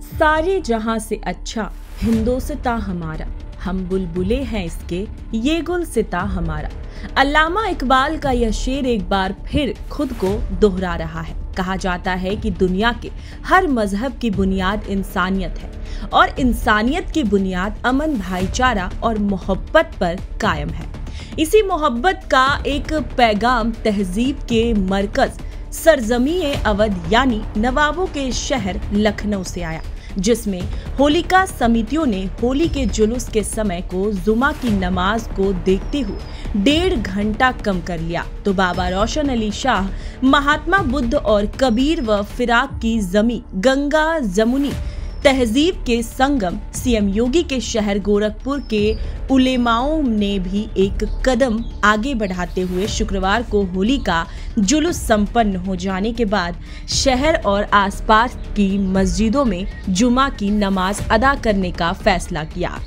सारे जहां से अच्छा हिंदोसिता हमारा, हम बुलबुले हैं इसके ये गुलसिता हमारा। अल्लामा इकबाल का यह शेर एक बार फिर खुद को दोहरा रहा है। कहा जाता है कि दुनिया के हर मजहब की बुनियाद इंसानियत है और इंसानियत की बुनियाद अमन, भाईचारा और मोहब्बत पर कायम है। इसी मोहब्बत का एक पैगाम तहजीब के मरकज सरजमी अवध यानी नवाबों के शहर लखनऊ से आया, जिसमें होलिका समितियों ने होली के जुलूस के समय को जुमा की नमाज को देखते हुए 1.5 घंटा कम कर लिया तो बाबा रोशन अली शाह, महात्मा बुद्ध और कबीर व फिराक की जमी गंगा जमुनी तहजीब के संगम सीएम योगी के शहर गोरखपुर के उलेमाओं ने भी एक कदम आगे बढ़ाते हुए शुक्रवार को होली का जुलूस संपन्न हो जाने के बाद शहर और आसपास की मस्जिदों में जुमा की नमाज अदा करने का फैसला किया।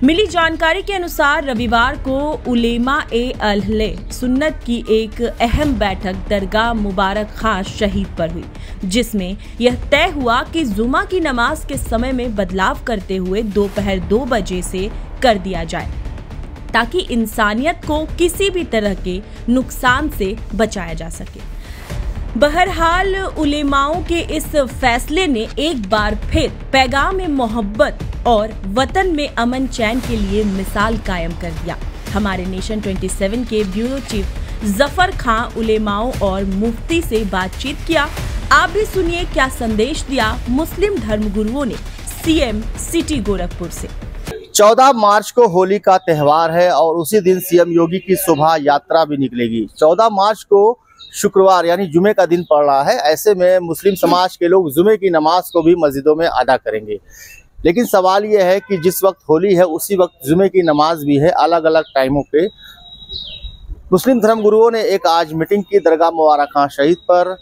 मिली जानकारी के अनुसार रविवार को उलेमा-ए-अहले सुन्नत की एक अहम बैठक दरगाह मुबारक खां शहीद पर हुई, जिसमें यह तय हुआ कि जुमा की नमाज के समय में बदलाव करते हुए दोपहर 2 बजे से कर दिया जाए ताकि इंसानियत को किसी भी तरह के नुकसान से बचाया जा सके। बहरहाल उलेमाओं के इस फैसले ने एक बार फिर पैगाम मोहब्बत और वतन में अमन चैन के लिए मिसाल कायम कर दिया। हमारे नेशन 27 के ब्यूरो चीफ जफर खां उलेमाओं और मुफ्ती से बातचीत किया। आप भी सुनिए क्या संदेश दिया मुस्लिम धर्मगुरुओं ने सीएम सिटी गोरखपुर से। 14 मार्च को होली का त्यौहार है और उसी दिन सीएम योगी की शोभा यात्रा भी निकलेगी। 14 मार्च को शुक्रवार यानी जुमे का दिन पड़ रहा है। ऐसे में मुस्लिम समाज के लोग जुमे की नमाज को भी मस्जिदों में अदा करेंगे, लेकिन सवाल यह है कि जिस वक्त होली है उसी वक्त जुमे की नमाज भी है, अलग अलग टाइमों पे। मुस्लिम धर्मगुरुओं ने एक आज मीटिंग की दरगाह मुबारक खां शहीद पर,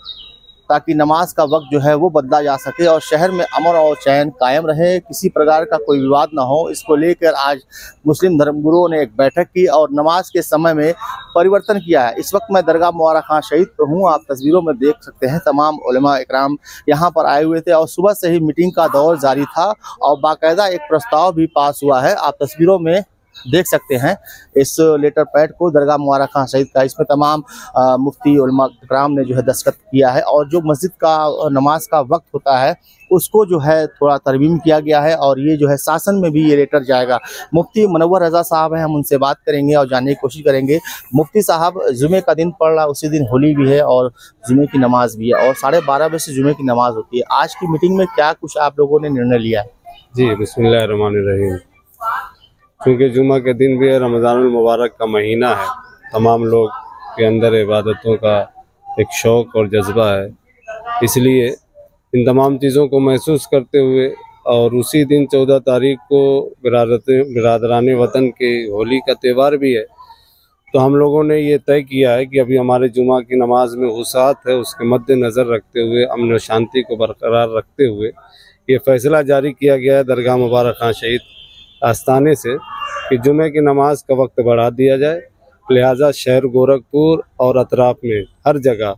ताकि नमाज का वक्त जो है वो बदला जा सके और शहर में अमन और चैन कायम रहे, किसी प्रकार का कोई विवाद ना हो। इसको लेकर आज मुस्लिम धर्मगुरुओं ने एक बैठक की और नमाज के समय में परिवर्तन किया है। इस वक्त मैं दरगाह मुबारक खां शहीद पर हूँ। आप तस्वीरों में देख सकते हैं तमाम उलेमा इकराम यहाँ पर आए हुए थे और सुबह से ही मीटिंग का दौर जारी था और बाकायदा एक प्रस्ताव भी पास हुआ है। आप तस्वीरों में देख सकते हैं इस लेटर पैड को दरगाह मुबारक खां शहीद का। इसमें तमाम मुफ्ती उलमा इकराम ने जो है दस्तखत किया है और जो मस्जिद का नमाज का वक्त होता है उसको जो है थोड़ा तरमीम किया गया है और ये जो है शासन में भी ये लेटर जाएगा। मुफ्ती मुनव्वर रजा साहब हैं, हम उनसे बात करेंगे और जानने की कोशिश करेंगे। मुफ्ती साहब, जुमे का दिन पड़ रहा, उसी दिन होली भी है और जुमे की नमाज भी है और 12:30 बजे से जुमे की नमाज होती है। आज की मीटिंग में क्या कुछ आप लोगों ने निर्णय लिया है? जी, बिस्मिल्लाहिर्रहमानिर्रहीम। क्योंकि जुमा के दिन भी है, रमज़ानुल मुबारक का महीना है, तमाम लोग के अंदर इबादतों का एक शौक़ और जज्बा है, इसलिए इन तमाम चीज़ों को महसूस करते हुए और उसी दिन 14 तारीख को बिरादराने वतन के होली का त्यौहार भी है, तो हम लोगों ने ये तय किया है कि अभी हमारे जुमा की नमाज में वसाअत है, उसके मद्देनज़र रखते हुए अमन और शांति को बरकरार रखते हुए ये फ़ैसला जारी किया गया है दरगाह मुबारक खां शहीद आस्थाने से कि जुमे की नमाज का वक्त बढ़ा दिया जाए। लिहाजा शहर गोरखपुर और अतराफ में हर जगह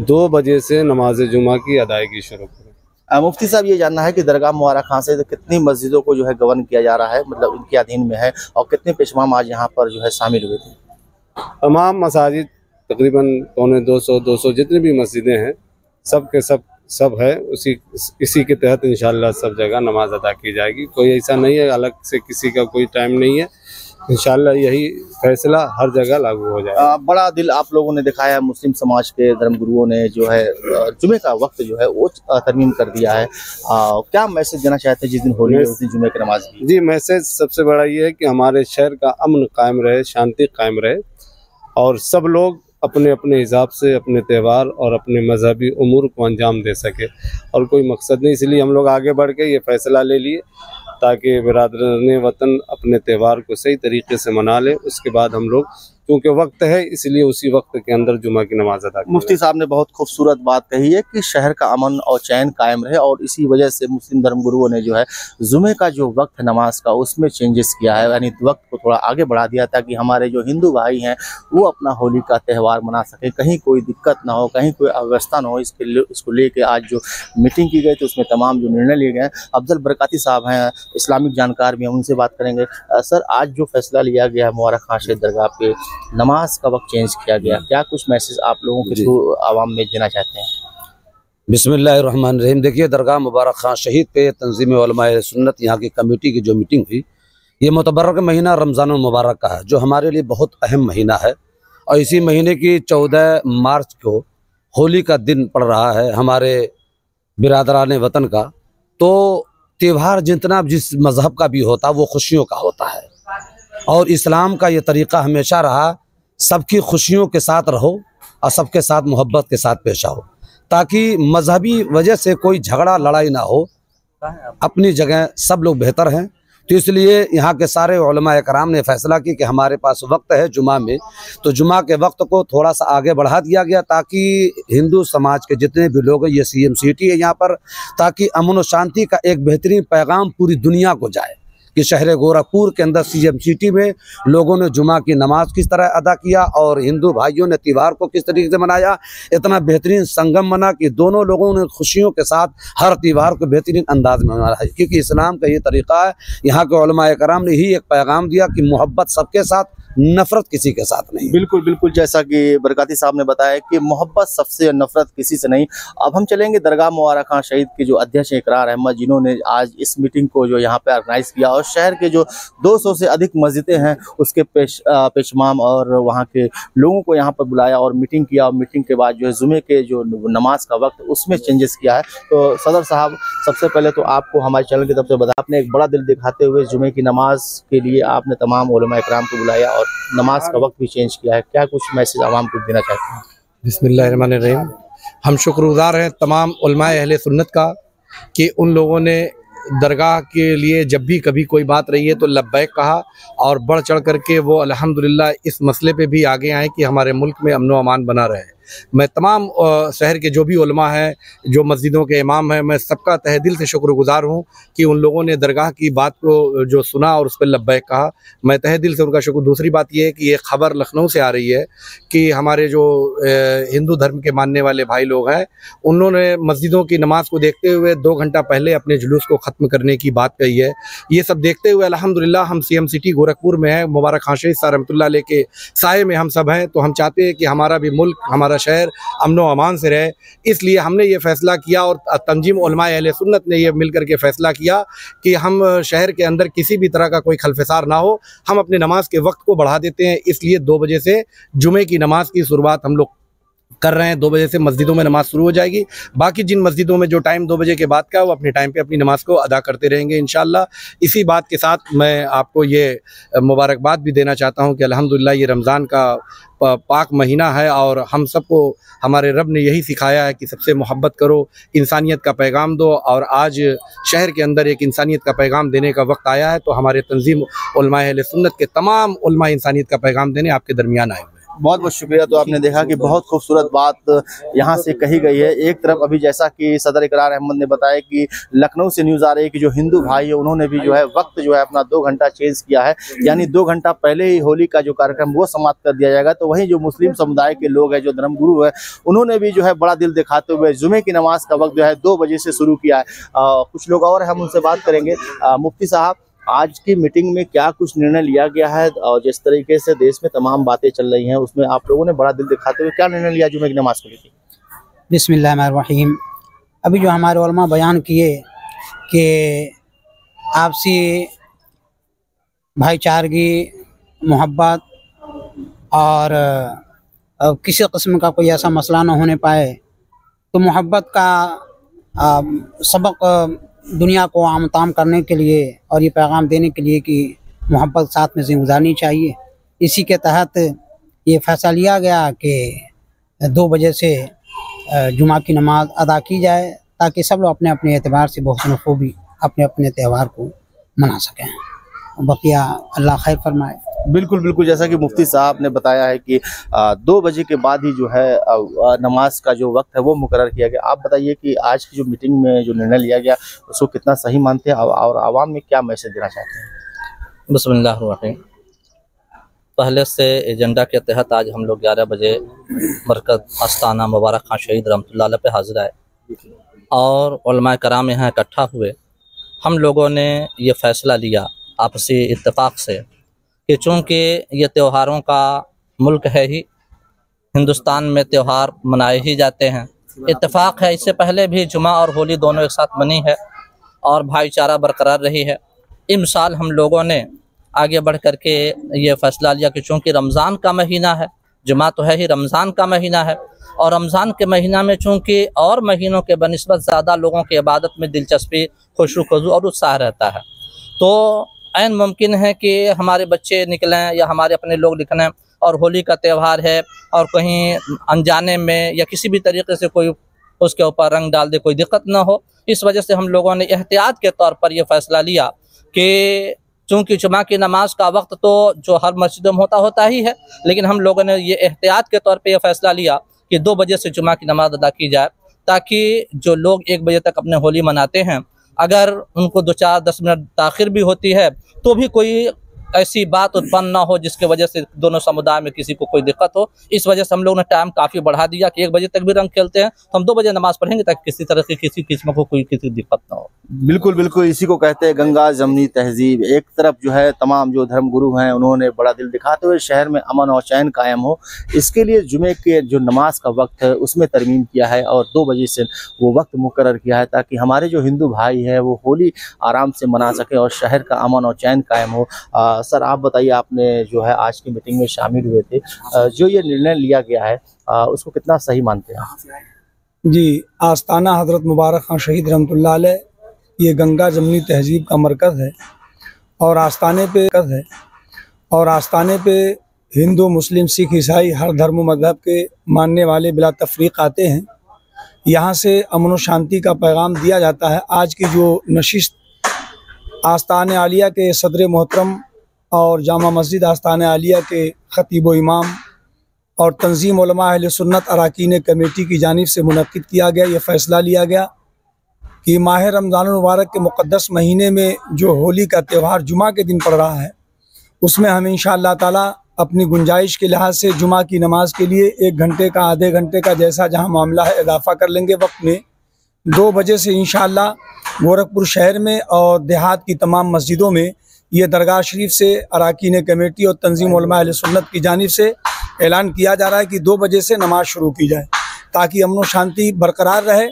2 बजे से नमाज जुमा की अदायगी शुरू करें। मुफ्ती साहब, ये जानना है कि दरगाह मुबारक खां से कितनी मस्जिदों को जो है गवर्न किया जा रहा है, मतलब इनके अधीन में है, और कितने पेशवाम आज यहाँ पर जो है शामिल हुए थे? तमाम मसाजिद तकरीबन 200 जितनी भी मस्जिदें हैं सब है, इसी के तहत इंशाअल्लाह सब जगह नमाज अदा की जाएगी। कोई ऐसा नहीं है अलग से किसी का कोई टाइम नहीं है, इंशाअल्लाह यही फैसला हर जगह लागू हो जाएगा। बड़ा दिल आप लोगों ने दिखाया, मुस्लिम समाज के धर्मगुरुओं ने जो है जुमे का वक्त जो है वो तरमीम कर दिया है। क्या मैसेज देना चाहते हैं जिस दिन होली है उस दिन जुमे की नमाज की? जी, मैसेज सबसे बड़ा ये है कि हमारे शहर का अमन कायम रहे, शांति कायम रहे और सब लोग अपने अपने हिसाब से अपने त्यौहार और अपने मजहबी उमूर को अंजाम दे सके और कोई मकसद नहीं, इसलिए हम लोग आगे बढ़ के ये फैसला ले लिए ताकि बिरादराने वतन अपने त्यौहार को सही तरीके से मना ले। उसके बाद हम लोग क्योंकि वक्त है, इसलिए उसी वक्त के अंदर जुमा की नमाज अदा की। मुफ्ती साहब ने बहुत खूबसूरत बात कही है कि शहर का अमन और चैन कायम रहे, और इसी वजह से मुस्लिम धर्मगुरुओं ने जो है जुमे का जो वक्त है नमाज का उसमें चेंजेस किया है, यानी वक्त को थोड़ा आगे बढ़ा दिया ताकि हमारे जो हिंदू भाई हैं वो अपना होली का त्यौहार मना सकें, कहीं कोई दिक्कत ना हो, कहीं कोई अव्यवस्था ना हो। इसको लेके आज जो मीटिंग की गई तो उसमें तमाम जो निर्णय लिए गए। अफजल बरकाती साहब हैं, इस्लामिक जानकार भी हैं, उनसे बात करेंगे। सर, आज जो फैसला लिया गया मुबारक खान शहीद दरगाह पे नमाज का वक्त चेंज किया गया, क्या कुछ मैसेज आप लोगों के थ्रू आवाम में देना चाहते हैं? बिस्मिल्लाहिर्रहमानिर्रहीम। देखिए, दरगाह मुबारक खान शहीद पे तंजीम उलमाए सुन्नत यहाँ की कमेटी की जो मीटिंग हुई, ये मुतबर्रक महीना रमज़ान मुबारक का है, जो हमारे लिए बहुत अहम महीना है। और इसी महीने की 14 मार्च को होली का दिन पड़ रहा है हमारे बिरादरान वतन का। तो त्यौहार जितना जिस मज़हब का भी होता वो खुशियों का होता है, और इस्लाम का ये तरीक़ा हमेशा रहा सबकी खुशियों के साथ रहो और सबके साथ मोहब्बत के साथ पेश आओ, ताकि मजहबी वजह से कोई झगड़ा लड़ाई ना हो। अपनी जगह सब लोग बेहतर हैं, तो इसलिए यहाँ के सारे उलमा कराम ने फैसला किया कि हमारे पास वक्त है जुमा में, तो जुमा के वक्त को थोड़ा सा आगे बढ़ा दिया गया ताकि हिंदू समाज के जितने भी लोग हैं, ये CM है यहाँ पर, ताकि अमन और शांति का एक बेहतरीन पैगाम पूरी दुनिया को जाए कि शहर गोरखपुर के अंदर CM में लोगों ने जुमा की नमाज किस तरह अदा किया और हिंदू भाइयों ने त्यौहार को किस तरीके से मनाया। इतना बेहतरीन संगम बना कि दोनों लोगों ने खुशियों के साथ हर त्यौहार को बेहतरीन अंदाज में मनाया, क्योंकि इस्लाम का ये तरीक़ा है। यहाँ के उलमा कराम ने ही एक पैगाम दिया कि मोहब्बत सबके साथ, नफरत किसी के साथ नहीं। बिल्कुल बिल्कुल, जैसा कि बरकाती साहब ने बताया कि मोहब्बत सबसे, नफरत किसी से नहीं। अब हम चलेंगे दरगाह मुबारक खान शहीद के जो अध्यक्ष इकरार अहमद, जिन्होंने आज इस मीटिंग को जो यहाँ पे ऑर्गेनाइज किया, और शहर के जो 200 से अधिक मस्जिदें हैं उसके पेशमाम और वहाँ के लोगों को यहाँ पर बुलाया और मीटिंग किया, और मीटिंग के बाद जो है जुमे के जो नमाज का वक्त उसमें चेंजेस किया है। तो सदर साहब, सबसे पहले तो आपको हमारे चैनल की तरफ से बता, आपने एक बड़ा दिल दिखाते हुए जुमे की नमाज के लिए आपने तमाम उलमा इकराम को बुलाया और नमाज का वक्त भी चेंज किया है, क्या कुछ मैसेज आवाम को देना चाहते हैं? बिस्मिल्लाहिर्रहमानिर्रहीम। हम शुक्रगुजार हैं तमाम उलमाए अहले सुन्नत का कि उन लोगों ने दरगाह के लिए जब भी कभी कोई बात रही है तो लब्बैक कहा, और बढ़ चढ़ करके वो अल्हम्दुलिल्लाह इस मसले पे भी आगे आए कि हमारे मुल्क में अमन व अमान बना रहे। मैं तमाम शहर के जो भी उलमा हैं, जो मस्जिदों के इमाम हैं, मैं सबका तहे दिल से शुक्रगुजार हूँ कि उन लोगों ने दरगाह की बात को जो सुना और उस पर लब्बैक कहा। मैं तहे दिल से उनका शुक्र। दूसरी बात यह है कि ये खबर लखनऊ से आ रही है कि हमारे जो हिंदू धर्म के मानने वाले भाई लोग हैं, उन्होंने मस्जिदों की नमाज को देखते हुए 2 घंटा पहले अपने जुलूस को ख़त्म करने की बात कही है। ये सब देखते हुए अल्हम्दुलिल्लाह हम CM गोरखपुर में है, मुबारक खान शहीद साहब रहमतुल्लाह अलैह के साए में हम सब हैं, तो हम चाहते हैं कि हमारा भी मुल्क, हमारा शहर अमन व अमान से रहे। इसलिए हमने ये फैसला किया और तंजीम उलमाए अहले सुन्नत ने ये मिलकर के फैसला किया कि हम शहर के अंदर किसी भी तरह का कोई खलफसार ना हो, हम अपने नमाज के वक्त को बढ़ा देते हैं। इसलिए 2 बजे से जुमे की नमाज की शुरुआत हम लोग कर रहे हैं। 2 बजे से मस्जिदों में नमाज शुरू हो जाएगी। बाकी जिन मस्जिदों में जो टाइम 2 बजे के बाद का है वो अपने टाइम पे अपनी नमाज को अदा करते रहेंगे इंशाअल्लाह। इसी बात के साथ मैं आपको ये मुबारकबाद भी देना चाहता हूँ कि अल्हम्दुलिल्लाह ये रमज़ान का पाक महीना है, और हम सबको हमारे रब ने यही सिखाया है कि सबसे मोहब्बत करो, इंसानियत का पैगाम दो, और आज शहर के अंदर एक इंसानियत का पैगाम देने का वक्त आया है। तो हमारे तंजीम उलमाए अहले सुन्नत के तमाम उलमा इंसानियत का पैगाम देने आपके दरमियान आए हुए। बहुत बहुत शुक्रिया। तो आपने देखा कि बहुत खूबसूरत बात यहाँ से कही गई है। एक तरफ अभी जैसा कि सदर इकरार अहमद ने बताया कि लखनऊ से न्यूज़ आ रही है कि जो हिंदू भाई है उन्होंने भी जो है वक्त जो है अपना 2 घंटा चेंज किया है, यानी 2 घंटा पहले ही होली का जो कार्यक्रम वो समाप्त कर दिया जाएगा। तो वहीं जो मुस्लिम समुदाय के लोग हैं, जो धर्मगुरु है, उन्होंने भी जो है बड़ा दिल दिखाते हुए जुमे की नमाज का वक्त जो है 2 बजे से शुरू किया है। कुछ लोग और हम उनसे बात करेंगे। मुफ्ती साहब, आज की मीटिंग में क्या कुछ निर्णय लिया गया है, और जिस तरीके से देश में तमाम बातें चल रही हैं उसमें आप लोगों ने बड़ा दिल दिखाते हुए क्या निर्णय लिया जुमे की नमाज को लेकर? बिस्मिल्लाहिर्रहमानिर्रहीम। अभी जो हमारे उलमा बयान किए कि आपसी भाईचारगी, मोहब्बत और किसी किस्म का कोई ऐसा मसला ना होने पाए, तो मोहब्बत का सबक दुनिया को आमताम करने के लिए और ये पैगाम देने के लिए कि मोहब्बत साथ में से गुजारनी चाहिए, इसी के तहत ये फैसला लिया गया कि 2 बजे से जुमा की नमाज अदा की जाए, ताकि सब लोग अपने अपने एतबार से बहुत खूबी अपने अपने त्यौहार को मना सकें। बकिया अल्लाह खैर फरमाए। बिल्कुल बिल्कुल, जैसा कि मुफ्ती साहब ने बताया है कि 2 बजे के बाद ही जो है नमाज का जो वक्त है वो मुकर्रर किया गया। आप बताइए कि आज की जो मीटिंग में जो निर्णय लिया गया उसको कितना सही मानते हैं और आवाम में क्या मैसेज देना चाहते हैं? बिस्मिल्लाहिर्रहमानिर्रहीम। पहले से एजेंडा के तहत आज हम लोग 11 बजे मरकज़ आस्ताना मुबारक खां शहीद रहमतुल्लाह अलैह पे हाजिर आए और उलमाए कराम यहाँ इकट्ठा हुए। हम लोगों ने ये फ़ैसला लिया आपसी इत्तेफाक से कि चूँकि ये त्योहारों का मुल्क है ही, हिंदुस्तान में त्यौहार मनाए ही जाते हैं, इत्तेफाक है। इससे पहले भी जुमा और होली दोनों एक साथ मनी है और भाईचारा बरकरार रही है। इस साल हम लोगों ने आगे बढ़ कर के ये फ़ैसला लिया कि चूँकि रमज़ान का महीना है, जुमा तो है ही, रमज़ान का महीना है और रमज़ान के महीना में चूँकि और महीनों के बनिस्बत ज़्यादा लोगों की इबादत में दिलचस्पी, खुशू खजू और उत्साह रहता है, तो ऐन मुमकिन है कि हमारे बच्चे निकलें या हमारे अपने लोग निकलें और होली का त्यौहार है और कहीं अनजाने में या किसी भी तरीके से कोई उसके ऊपर रंग डाल दे, कोई दिक्कत ना हो। इस वजह से हम लोगों ने एहतियात के तौर पर यह फ़ैसला लिया कि चूँकि जुमा की नमाज का वक्त तो जो हर मस्जिदों में होता ही है, लेकिन हम लोगों ने ये एहतियात के तौर पर यह फ़ैसला लिया कि 2 बजे से जुमा की नमाज अदा की जाए, ताकि जो लोग 1 बजे तक अपने होली मनाते हैं, अगर उनको 2-4-10 मिनट ताख़िर भी होती है तो भी कोई ऐसी बात उत्पन्न ना हो जिसके वजह से दोनों समुदाय में किसी को कोई दिक्कत हो। इस वजह से हम लोगों ने टाइम काफ़ी बढ़ा दिया कि 1 बजे तक भी रंग खेलते हैं तो हम 2 बजे नमाज़ पढ़ेंगे ताकि किसी तरह की किसी किस्म को कोई किसी दिक्कत ना हो। बिल्कुल बिल्कुल, इसी को कहते हैं गंगा जमनी तहजीब। एक तरफ जो है तमाम जो धर्म गुरु हैं उन्होंने बड़ा दिल दिखाते हुए शहर में अमन और चैन कायम हो, इसके लिए जुमे के जो नमाज का वक्त है उसमें तरमीम किया है और 2 बजे से वो वक्त मुकर्रर किया है ताकि हमारे जो हिंदू भाई हैं वो होली आराम से मना सकें और शहर का अमन और चैन कायम हो। सर आप बताइए, आपने जो है आज की मीटिंग में शामिल हुए थे, जो ये निर्णय लिया गया है उसको कितना सही मानते हैं? जी, आस्ताना हज़रत मुबारक खां शहीद रहमतुल्लाह अलैह ये गंगा जमनी तहजीब का मरकज़ है और आस्ताने पे हिंदू, मुस्लिम, सिख, ईसाई हर धर्म मज़हब के मानने वाले बिला तफरीक आते हैं। यहाँ से अमन और शांति का पैगाम दिया जाता है। आज की जो नशिस्त आस्ताने आलिया के सदर मोहतरम और जामा मस्जिद आस्ताने आलिया के ख़तीब व इमाम और तंजीम उलमा अहले सुन्नत अरकान कमेटी की जानिब से मुनक्किद किया गया। ये फ़ैसला लिया गया कि माह रमज़ान मुबारक के मुक़द्दस महीने में जो होली का त्यौहार जुमा के दिन पड़ रहा है उसमें हम इंशाअल्लाह ताला अपनी गुंजाइश के लिहाज से जुमा की नमाज के लिए 1 घंटे का, आधे घंटे का, जैसा जहाँ मामला है इजाफ़ा कर लेंगे वक्त में। 2 बजे से इंशाअल्लाह गोरखपुर शहर में और देहात की तमाम मस्जिदों में ये दरगाह शरीफ से अरकान कमेटी और तंजीम उलमा अहले सुन्नत की जानिब से ऐलान किया जा रहा है कि 2 बजे से नमाज शुरू की जाए ताकि अमन व शांति बरकरार रहे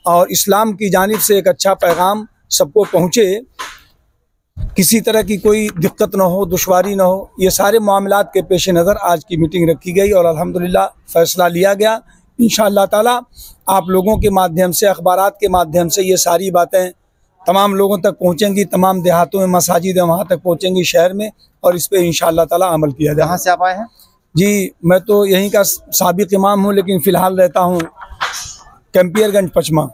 और इस्लाम की जानिब से एक अच्छा पैगाम सबको पहुँचे, किसी तरह की कोई दिक्कत न हो, दुश्वारी न हो। ये सारे मामलात के पेश नज़र आज की मीटिंग रखी गई और अल्हम्दुलिल्लाह फ़ैसला लिया गया। इंशाअल्लाह ताला आप लोगों के माध्यम से, अखबारात के माध्यम से ये सारी बातें तमाम लोगों तक पहुँचेंगी, तमाम देहातों में मसाजिद वहाँ तक पहुँचेंगी शहर में, और इस पर इंशाअल्लाह ताला अमल किया जाए। कहाँ से आप आए हैं? जी, मैं तो यहीं का साबिक इमाम हूँ, लेकिन फ़िलहाल रहता हूँ कैंपियरगंज पचमा।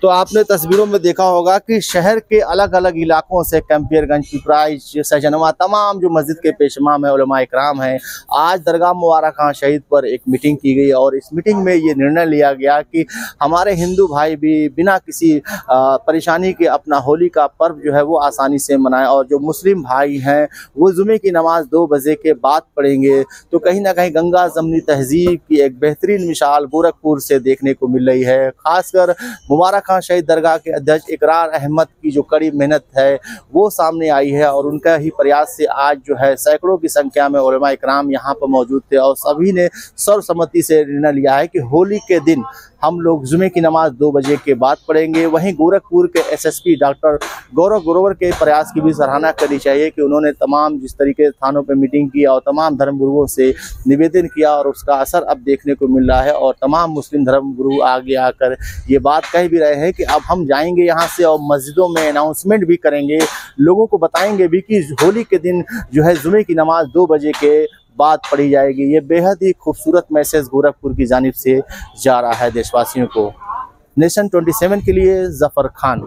तो आपने तस्वीरों में देखा होगा कि शहर के अलग अलग इलाकों से कैंपियरगंज, पिपराइच, सजनवा, तमाम जो मस्जिद के पेशमाम है, उलमा इकराम हैं, आज दरगाह मुबारक खां शहीद पर एक मीटिंग की गई और इस मीटिंग में ये निर्णय लिया गया कि हमारे हिंदू भाई भी बिना किसी परेशानी के अपना होली का पर्व जो है वो आसानी से मनाएं और जो मुस्लिम भाई हैं वो जुमे की नमाज 2 बजे के बाद पढ़ेंगे। तो कहीं ना कहीं गंगा जमनी तहजीब की एक बेहतरीन मिसाल गोरखपुर से देखने को मिल रही है। खासकर मुबारक खां शहीद दरगाह के अध्यक्ष इकरार अहमद की जो कड़ी मेहनत है वो सामने आई है और उनका ही प्रयास से आज जो है सैकड़ों की संख्या में उलमा इकराम यहाँ पर मौजूद थे और सभी ने सर्वसम्मति से निर्णय लिया है कि होली के दिन हम लोग जुमे की नमाज 2 बजे के बाद पढ़ेंगे। वहीं गोरखपुर के एसएसपी डॉक्टर गौरव ग्रोवर के प्रयास की भी सराहना करनी चाहिए कि उन्होंने तमाम जिस तरीके थानों पर मीटिंग की और तमाम धर्म गुरुओं से निवेदन किया और उसका असर अब देखने को मिल रहा है और तमाम मुस्लिम धर्म गुरु आगे आकर ये बात कह भी रहे हैं कि अब हम जाएंगे यहाँ से और मस्जिदों में अनाउंसमेंट भी करेंगे, लोगों को बताएंगे भी कि होली के दिन जो है जुमे की नमाज 2 बजे के बाद पढ़ी जाएगी। ये बेहद ही खूबसूरत मैसेज गोरखपुर की जानिब से जा रहा है देशवासियों को। नेशन 27 के लिए जफर खान।